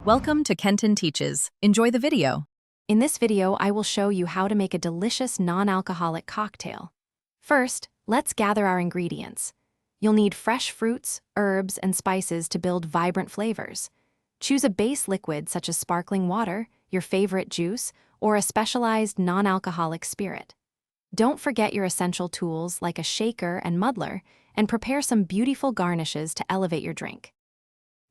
Welcome to Kenton Teaches. Enjoy the video. In this video, I will show you how to make a delicious non-alcoholic cocktail. First, let's gather our ingredients. You'll need fresh fruits, herbs, and spices to build vibrant flavors. Choose a base liquid such as sparkling water, your favorite juice, or a specialized non-alcoholic spirit. Don't forget your essential tools like a shaker and muddler, and prepare some beautiful garnishes to elevate your drink.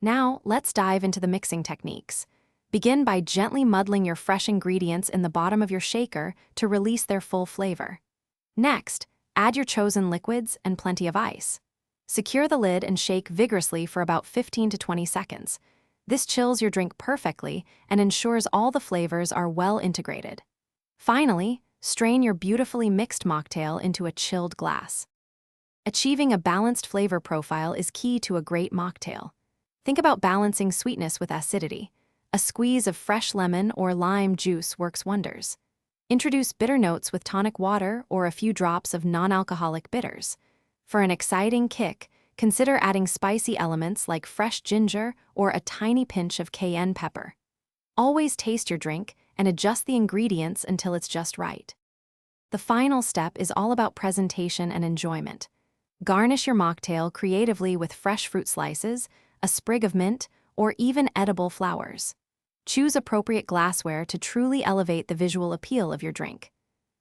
Now, let's dive into the mixing techniques. Begin by gently muddling your fresh ingredients in the bottom of your shaker to release their full flavor. Next, add your chosen liquids and plenty of ice. Secure the lid and shake vigorously for about 15 to 20 seconds. This chills your drink perfectly and ensures all the flavors are well integrated. Finally, strain your beautifully mixed mocktail into a chilled glass. Achieving a balanced flavor profile is key to a great mocktail. Think about balancing sweetness with acidity. A squeeze of fresh lemon or lime juice works wonders. Introduce bitter notes with tonic water or a few drops of non-alcoholic bitters. For an exciting kick, consider adding spicy elements like fresh ginger or a tiny pinch of cayenne pepper. Always taste your drink and adjust the ingredients until it's just right. The final step is all about presentation and enjoyment. Garnish your mocktail creatively with fresh fruit slices, a sprig of mint, or even edible flowers. Choose appropriate glassware to truly elevate the visual appeal of your drink.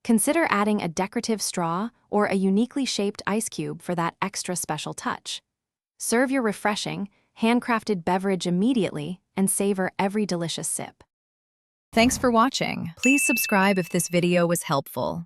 Consider adding a decorative straw or a uniquely shaped ice cube for that extra special touch. Serve your refreshing, handcrafted beverage immediately and savor every delicious sip. Thanks for watching. Please subscribe if this video was helpful.